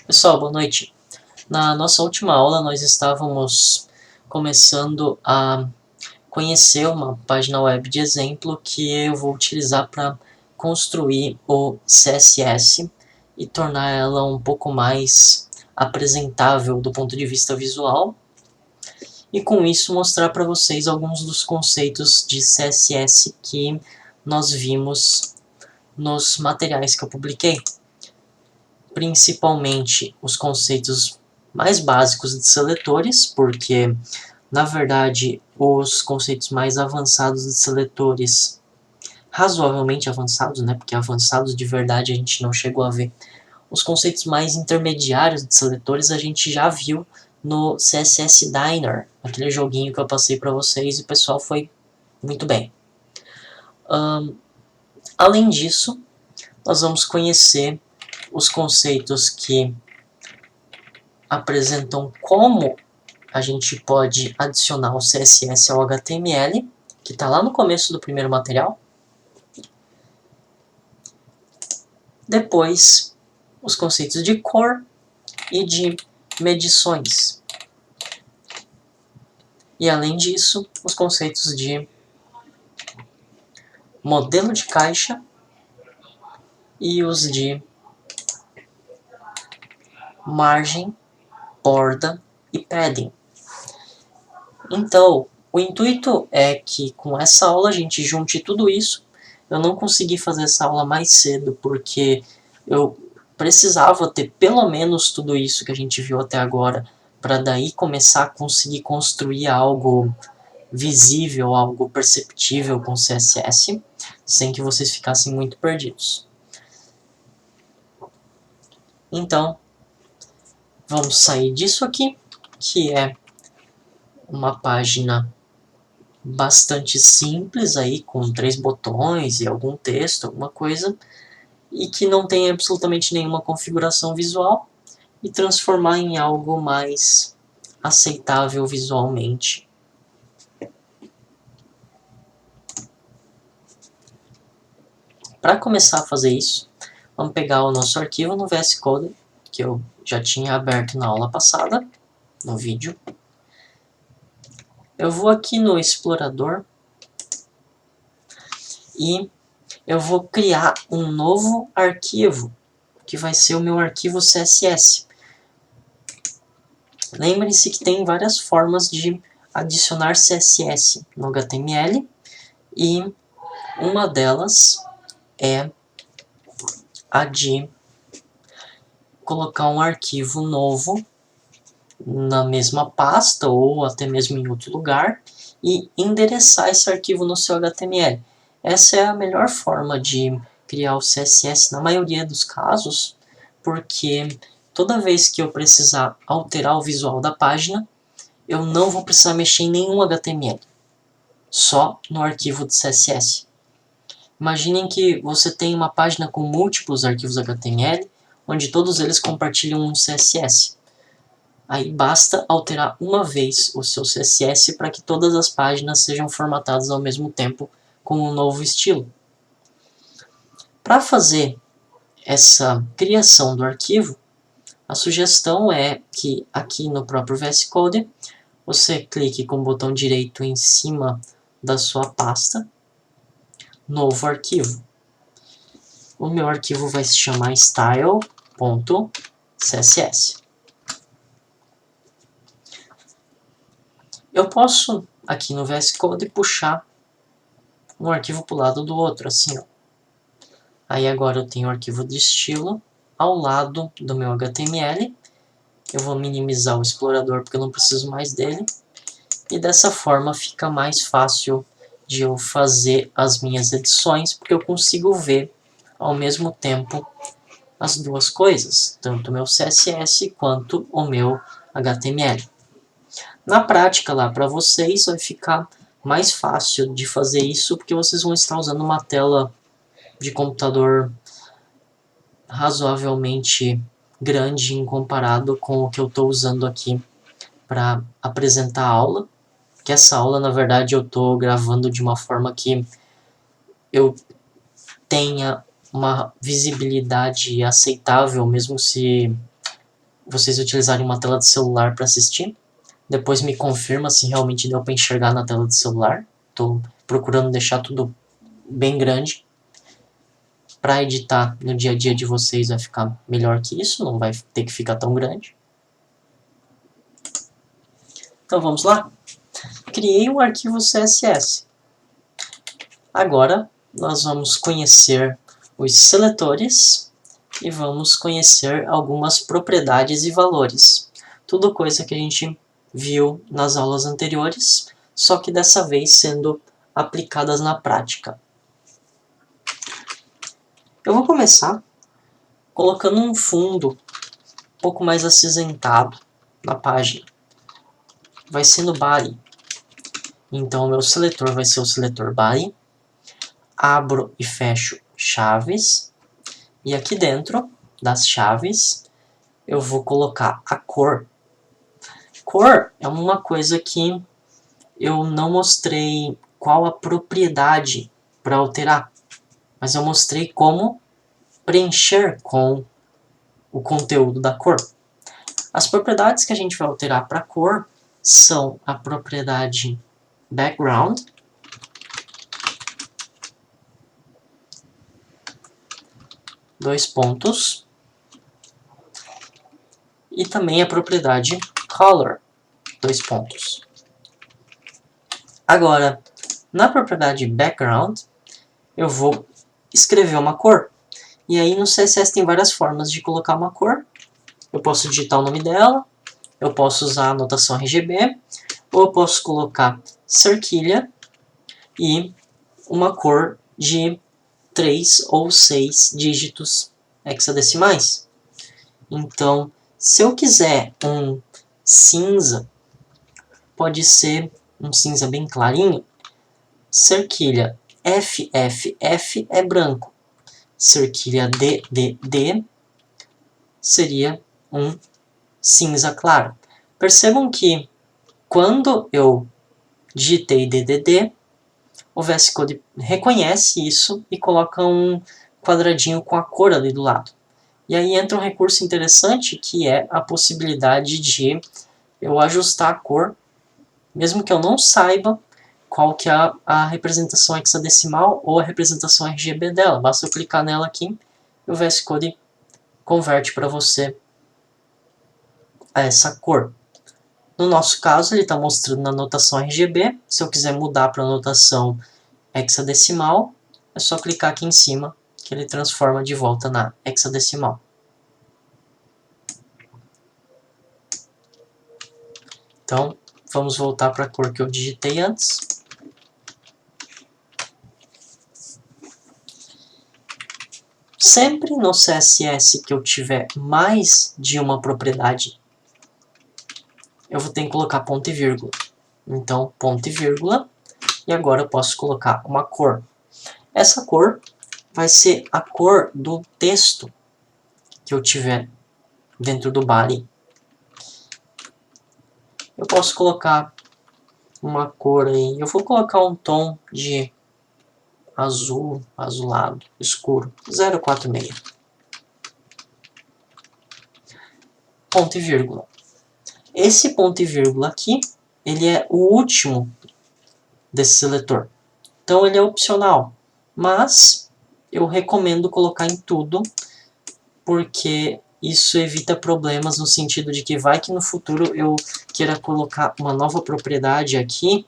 Pessoal, boa noite. Na nossa última aula, nós estávamos começando a conhecer uma página web de exemplo que eu vou utilizar para construir o CSS e tornar ela um pouco mais apresentável do ponto de vista visual. E com isso mostrar para vocês alguns dos conceitos de CSS que nós vimos nos materiais que eu publiquei. Principalmente os conceitos mais básicos de seletores, porque na verdade os conceitos mais avançados de seletores, razoavelmente avançados, né, porque avançados de verdade a gente não chegou a ver, os conceitos mais intermediários de seletores a gente já viu no CSS Diner, aquele joguinho que eu passei para vocês e o pessoal foi muito bem. Além disso, nós vamos conhecer os conceitos que apresentam como a gente pode adicionar o CSS ao HTML, que está lá no começo do primeiro material. Depois, os conceitos de cor e de medições. E além disso, os conceitos de modelo de caixa e os de margem, borda e padding. Então, o intuito é que com essa aula a gente junte tudo isso. Eu não consegui fazer essa aula mais cedo porque eu precisava ter pelo menos tudo isso que a gente viu até agora para daí começar a conseguir construir algo visível, algo perceptível com CSS, sem que vocês ficassem muito perdidos. Então, vamos sair disso aqui, que é uma página bastante simples aí, com 3 botões e algum texto, alguma coisa, e que não tem absolutamente nenhuma configuração visual, e transformar em algo mais aceitável visualmente. Para começar a fazer isso, vamos pegar o nosso arquivo no VS Code, que eu já tinha aberto na aula passada, no vídeo. Eu vou aqui no explorador e eu vou criar um novo arquivo, que vai ser o meu arquivo CSS. Lembrem-se que tem várias formas de adicionar CSS no HTML e uma delas é a de colocar um arquivo novo na mesma pasta ou até mesmo em outro lugar e endereçar esse arquivo no seu HTML. Essa é a melhor forma de criar o CSS na maioria dos casos, porque toda vez que eu precisar alterar o visual da página, eu não vou precisar mexer em nenhum HTML, só no arquivo de CSS. Imaginem que você tem uma página com múltiplos arquivos HTML, onde todos eles compartilham um CSS. Aí basta alterar uma vez o seu CSS para que todas as páginas sejam formatadas ao mesmo tempo com um novo estilo. Para fazer essa criação do arquivo, a sugestão é que aqui no próprio VS Code você clique com o botão direito em cima da sua pasta, novo arquivo. O meu arquivo vai se chamar style.css. Eu posso, aqui no VS Code, puxar um arquivo para o lado do outro, assim, ó. Aí agora eu tenho o arquivo de estilo ao lado do meu HTML. Eu vou minimizar o explorador porque eu não preciso mais dele. E dessa forma fica mais fácil de eu fazer as minhas edições, porque eu consigo ver ao mesmo tempo as duas coisas, tanto o meu CSS quanto o meu HTML. Na prática, lá para vocês, vai ficar mais fácil de fazer isso, porque vocês vão estar usando uma tela de computador razoavelmente grande em comparado com o que eu estou usando aqui para apresentar a aula. Que essa aula, na verdade, eu estou gravando de uma forma que eu tenha uma visibilidade aceitável, mesmo se vocês utilizarem uma tela de celular para assistir. Depois me confirma se realmente deu para enxergar na tela de celular. Estou procurando deixar tudo bem grande. Para editar no dia a dia de vocês vai ficar melhor que isso, não vai ter que ficar tão grande. Então vamos lá? Criei um arquivo CSS. Agora nós vamos conhecer os seletores e vamos conhecer algumas propriedades e valores. Tudo coisa que a gente viu nas aulas anteriores, só que dessa vez sendo aplicadas na prática. Eu vou começar colocando um fundo um pouco mais acinzentado na página. Vai ser no body. Então, o meu seletor vai ser o seletor body. Abro e fecho chaves. E aqui dentro das chaves, eu vou colocar a cor. Cor é uma coisa que eu não mostrei qual a propriedade para alterar, mas eu mostrei como preencher com o conteúdo da cor. As propriedades que a gente vai alterar para a cor são a propriedade background, dois pontos, e também a propriedade color, dois pontos. Agora, na propriedade background, eu vou escrever uma cor. E aí no CSS tem várias formas de colocar uma cor. Eu posso digitar o nome dela, eu posso usar a notação RGB, ou eu posso colocar cerquilha e uma cor de 3 ou 6 dígitos hexadecimais. Então, se eu quiser um cinza, pode ser um cinza bem clarinho. Cerquilha FFF é branco. Cerquilha DDD seria um cinza claro. Percebam que quando eu digitei DDD, o VS Code reconhece isso e coloca um quadradinho com a cor ali do lado. E aí entra um recurso interessante que é a possibilidade de eu ajustar a cor, mesmo que eu não saiba qual que é a representação hexadecimal ou a representação RGB dela. Basta eu clicar nela aqui e o VS Code converte para você essa cor. No nosso caso, ele está mostrando na notação RGB. Se eu quiser mudar para a notação hexadecimal, é só clicar aqui em cima que ele transforma de volta na hexadecimal. Então, vamos voltar para a cor que eu digitei antes. Sempre no CSS que eu tiver mais de uma propriedade, eu vou ter que colocar ponto e vírgula. Então, ponto e vírgula, e agora eu posso colocar uma cor. Essa cor vai ser a cor do texto que eu tiver dentro do body. Eu posso colocar uma cor aí, eu vou colocar um tom de azul, azulado, escuro, 046. Ponto e vírgula. Esse ponto e vírgula aqui, ele é o último desse seletor. Então ele é opcional, mas eu recomendo colocar em tudo, porque isso evita problemas no sentido de que vai que no futuro eu queira colocar uma nova propriedade aqui,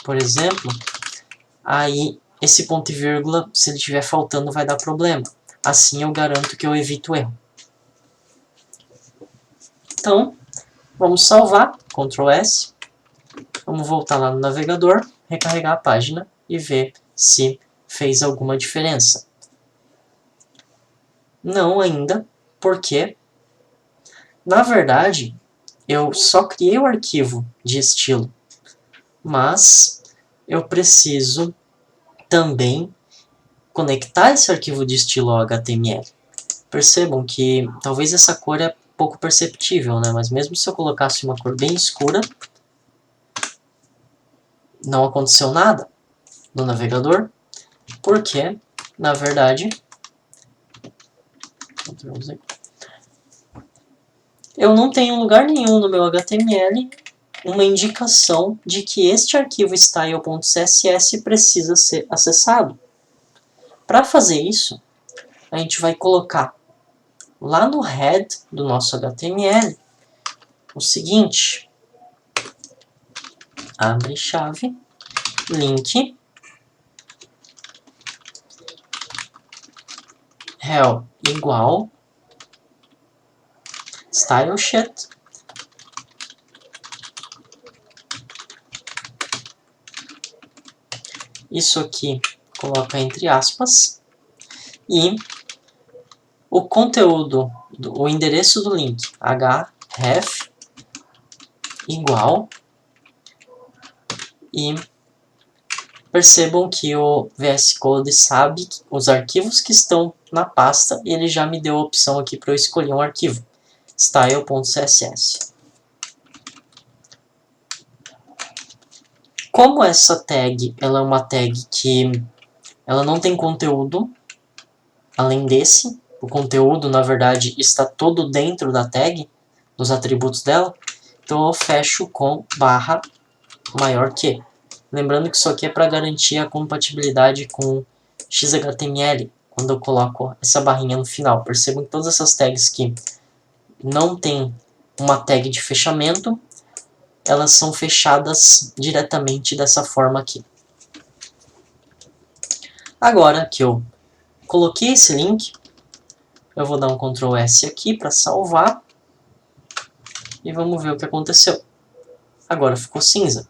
por exemplo, aí esse ponto e vírgula, se ele estiver faltando, vai dar problema. Assim eu garanto que eu evito o erro. Então, vamos salvar, Ctrl S, vamos voltar lá no navegador, recarregar a página e ver se fez alguma diferença. Não ainda, porque, na verdade, eu só criei o arquivo de estilo, mas eu preciso também conectar esse arquivo de estilo ao HTML. Percebam que talvez essa cor é pouco perceptível, né? Mas mesmo se eu colocasse uma cor bem escura, não aconteceu nada no navegador, porque, na verdade, eu não tenho em lugar nenhum no meu HTML uma indicação de que este arquivo style.css precisa ser acessado. Para fazer isso, a gente vai colocar lá no head do nosso HTML o seguinte: abre chave, link, rel igual style sheet, isso aqui coloca entre aspas, e o conteúdo, o endereço do link, href igual, e percebam que o VS Code sabe os arquivos que estão na pasta e ele já me deu a opção aqui para eu escolher um arquivo, style.css. Como essa tag ela é uma tag que ela não tem conteúdo além desse, o conteúdo na verdade está todo dentro da tag, dos atributos dela, então eu fecho com barra maior que. Lembrando que isso aqui é para garantir a compatibilidade com XHTML, quando eu coloco essa barrinha no final. Percebam que todas essas tags que não tem uma tag de fechamento, elas são fechadas diretamente dessa forma aqui. Agora que eu coloquei esse link, eu vou dar um Ctrl S aqui para salvar e vamos ver o que aconteceu. Agora ficou cinza.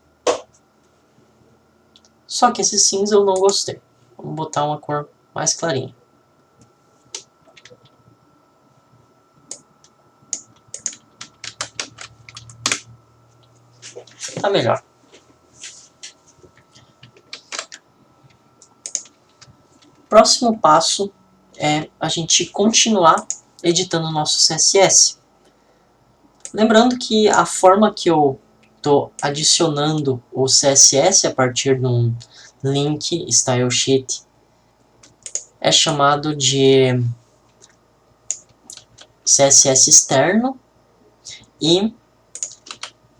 Só que esse cinza eu não gostei. Vamos botar uma cor mais clarinha. Tá melhor. Próximo passo é a gente continuar editando o nosso CSS. Lembrando que a forma que eu estou adicionando o CSS a partir de um link style sheet é chamado de CSS externo e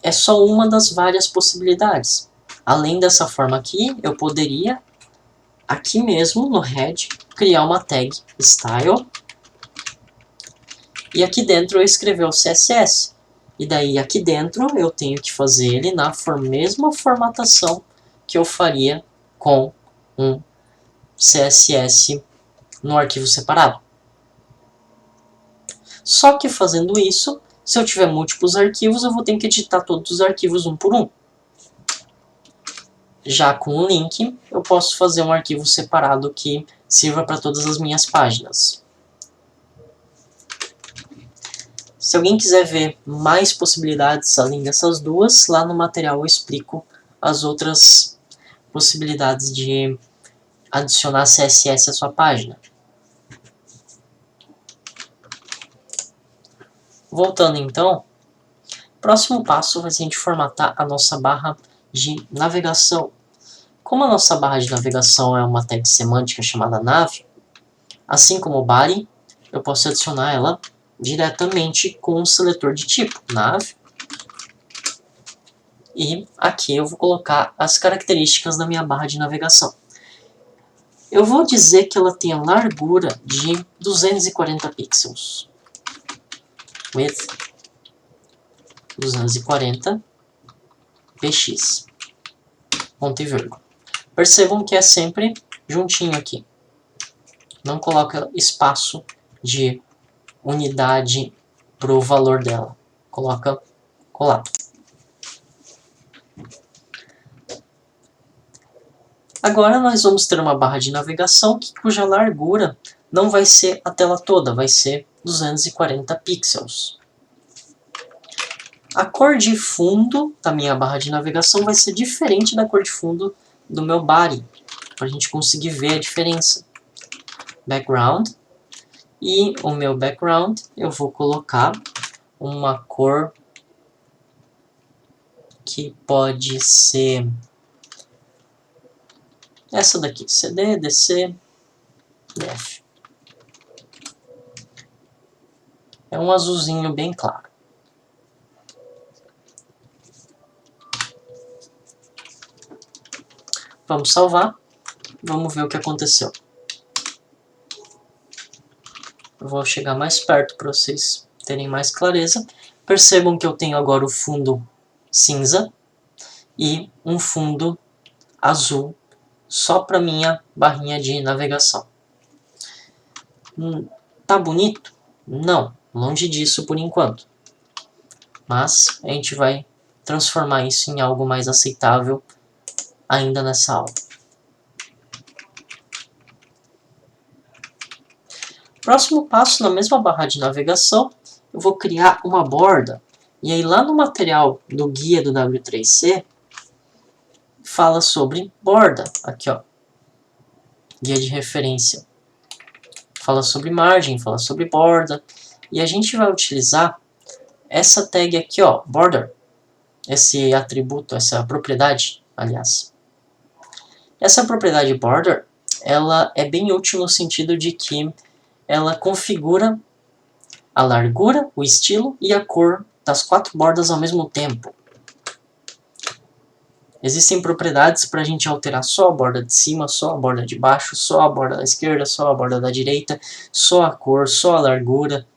é só uma das várias possibilidades. Além dessa forma aqui, eu poderia aqui mesmo no head criar uma tag style e aqui dentro eu escrever o CSS. E daí aqui dentro eu tenho que fazer ele na mesma formatação que eu faria com um CSS no arquivo separado. Só que fazendo isso, se eu tiver múltiplos arquivos, eu vou ter que editar todos os arquivos um por um. Já com o link, eu posso fazer um arquivo separado que sirva para todas as minhas páginas. Se alguém quiser ver mais possibilidades além dessas duas, lá no material eu explico as outras possibilidades de adicionar CSS à sua página. Voltando então, o próximo passo vai ser a gente formatar a nossa barra de navegação. Como a nossa barra de navegação é uma tag semântica chamada nav, assim como o body, eu posso adicionar ela diretamente com um seletor de tipo nav. E aqui eu vou colocar as características da minha barra de navegação. Eu vou dizer que ela tem a largura de 240 pixels. Width 240 px. Ponto e vírgula. Percebam que é sempre juntinho aqui. Não coloca espaço de unidade para o valor dela. Coloca colado. Agora nós vamos ter uma barra de navegação cuja largura não vai ser a tela toda, vai ser 240 pixels. A cor de fundo da minha barra de navegação vai ser diferente da cor de fundo do meu body, para a gente conseguir ver a diferença. Background. E o meu background eu vou colocar uma cor que pode ser essa daqui, CD, DC, DF. É um azulzinho bem claro. Vamos salvar. Vamos ver o que aconteceu. Eu vou chegar mais perto para vocês terem mais clareza. Percebam que eu tenho agora o fundo cinza e um fundo azul só para minha barrinha de navegação. Tá bonito? Não, longe disso por enquanto. Mas a gente vai transformar isso em algo mais aceitável ainda nessa aula. Próximo passo, na mesma barra de navegação, eu vou criar uma borda. E aí lá no material do guia do W3C, fala sobre borda. Aqui, ó. Guia de referência. Fala sobre margem, fala sobre borda. E a gente vai utilizar essa tag aqui, ó, border. Esse atributo, essa propriedade, aliás. Essa propriedade border, ela é bem útil no sentido de que ela configura a largura, o estilo e a cor das 4 bordas ao mesmo tempo. Existem propriedades para a gente alterar só a borda de cima, só a borda de baixo, só a borda da esquerda, só a borda da direita, só a cor, só a largura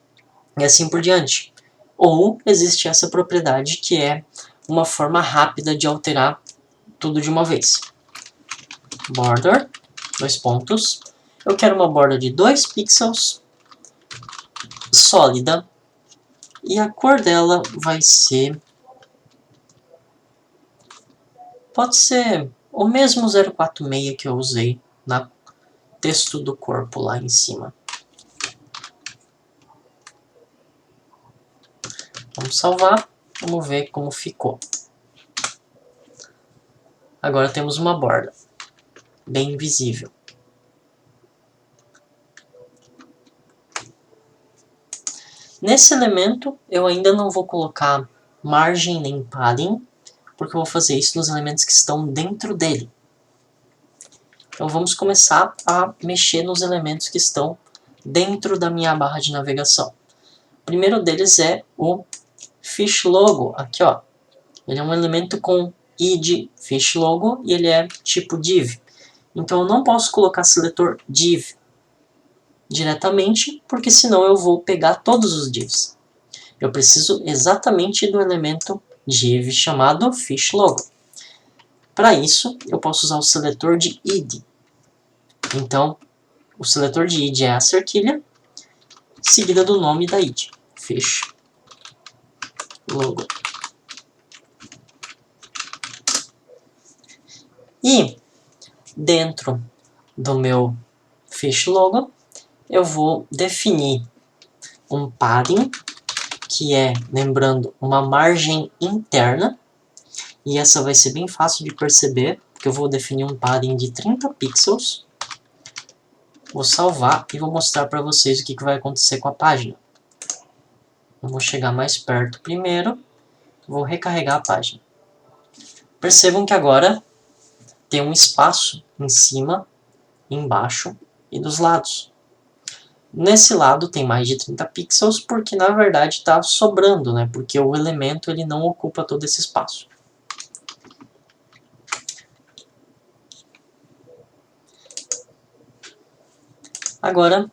e assim por diante. Ou existe essa propriedade que é uma forma rápida de alterar tudo de uma vez. Border, 2 pontos. Eu quero uma borda de 2 pixels, sólida, e a cor dela vai ser... Pode ser o mesmo 046 que eu usei no texto do corpo lá em cima. Vamos salvar, vamos ver como ficou. Agora temos uma borda bem visível. Nesse elemento eu ainda não vou colocar margem nem padding, porque eu vou fazer isso nos elementos que estão dentro dele. Então vamos começar a mexer nos elementos que estão dentro da minha barra de navegação. O primeiro deles é o Fish Logo, aqui ó. Ele é um elemento com id Fish Logo e ele é tipo div. Então eu não posso colocar seletor div diretamente, porque senão eu vou pegar todos os divs. Eu preciso exatamente do elemento div chamado Fish Logo. Para isso, eu posso usar o seletor de id. Então, o seletor de id é a cerquilha, seguida do nome da id, Fish Logo. E dentro do meu Fish Logo, eu vou definir um padding, que é, lembrando, uma margem interna. E essa vai ser bem fácil de perceber, porque eu vou definir um padding de 30 pixels. Vou salvar e vou mostrar para vocês o que vai acontecer com a página. Eu vou chegar mais perto primeiro, vou recarregar a página. Percebam que agora tem um espaço em cima, embaixo e dos lados. Nesse lado tem mais de 30 pixels, porque na verdade está sobrando, né? Porque o elemento ele não ocupa todo esse espaço. Agora,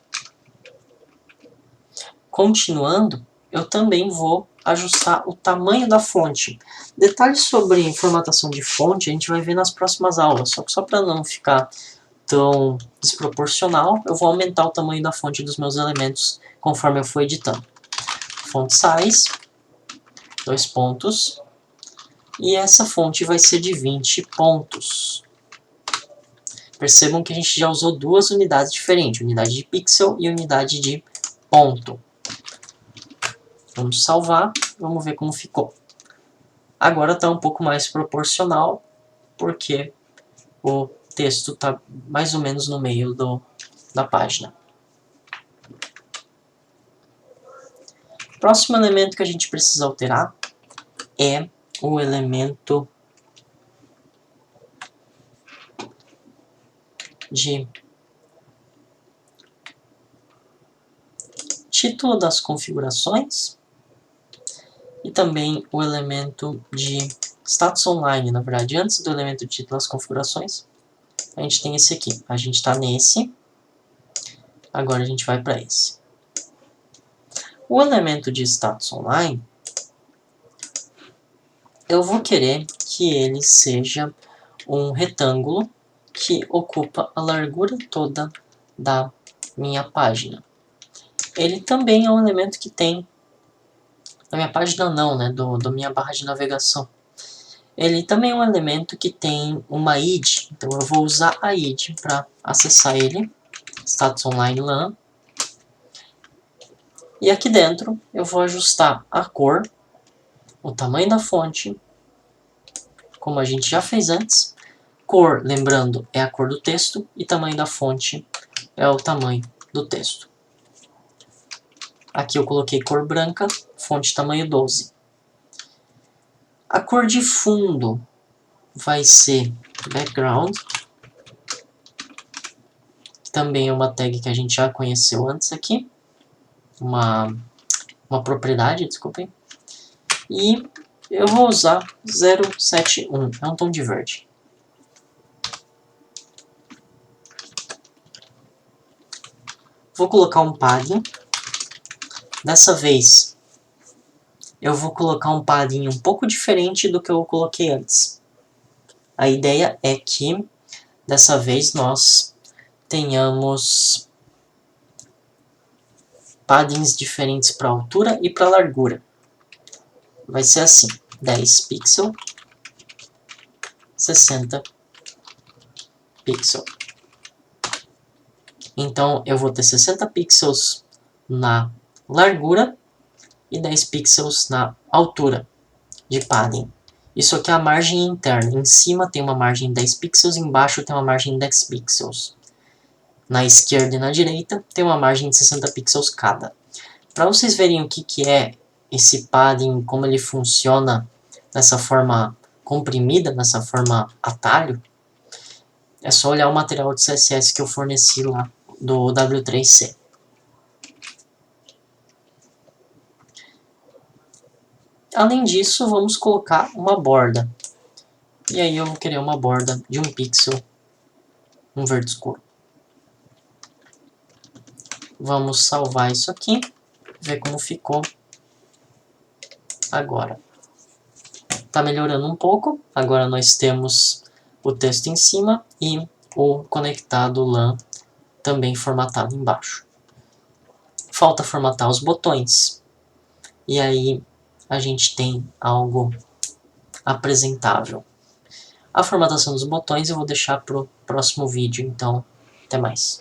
continuando, eu também vou ajustar o tamanho da fonte. Detalhes sobre formatação de fonte a gente vai ver nas próximas aulas, só para não ficar tão desproporcional, eu vou aumentar o tamanho da fonte dos meus elementos conforme eu for editando. Font size, 2 pontos, e essa fonte vai ser de 20 pontos. Percebam que a gente já usou 2 unidades diferentes, unidade de pixel e unidade de ponto. Vamos salvar, vamos ver como ficou. Agora está um pouco mais proporcional, porque o texto está mais ou menos no meio da página. O próximo elemento que a gente precisa alterar é o elemento de título das configurações e também o elemento de status online, na verdade, antes do elemento de título das configurações, a gente tem esse aqui. A gente está nesse. Agora a gente vai para esse. O elemento de status online, eu vou querer que ele seja um retângulo que ocupa a largura toda da minha página. Ele também é um elemento que tem, na minha página não, né, do minha barra de navegação. Ele também é um elemento que tem uma id, então eu vou usar a id para acessar ele, status online LAN. E aqui dentro eu vou ajustar a cor, o tamanho da fonte, como a gente já fez antes. Cor, lembrando, é a cor do texto, e tamanho da fonte é o tamanho do texto. Aqui eu coloquei cor branca, fonte tamanho 12. A cor de fundo vai ser background, que também é uma tag que a gente já conheceu antes aqui. Uma propriedade, desculpem. E eu vou usar 071, é um tom de verde. Vou colocar um padding. Dessa vez, eu vou colocar um padding um pouco diferente do que eu coloquei antes. A ideia é que, dessa vez, nós tenhamos paddings diferentes para altura e para largura. Vai ser assim, 10 pixels, 60 pixels. Então, eu vou ter 60 pixels na largura e 10 pixels na altura de padding. Isso aqui é a margem interna. Em cima tem uma margem de 10 pixels, embaixo tem uma margem de 10 pixels. Na esquerda e na direita tem uma margem de 60 pixels cada. Para vocês verem o que é esse padding, como ele funciona nessa forma comprimida, nessa forma atalho, é só olhar o material de CSS que eu forneci lá do W3C. Além disso, vamos colocar uma borda. E aí eu vou querer uma borda de 1 pixel, um verde escuro. Vamos salvar isso aqui, ver como ficou agora. Está melhorando um pouco, agora nós temos o texto em cima e o conectado LAN também formatado embaixo. Falta formatar os botões. E aí a gente tem algo apresentável. A formatação dos botões eu vou deixar para o próximo vídeo, então até mais.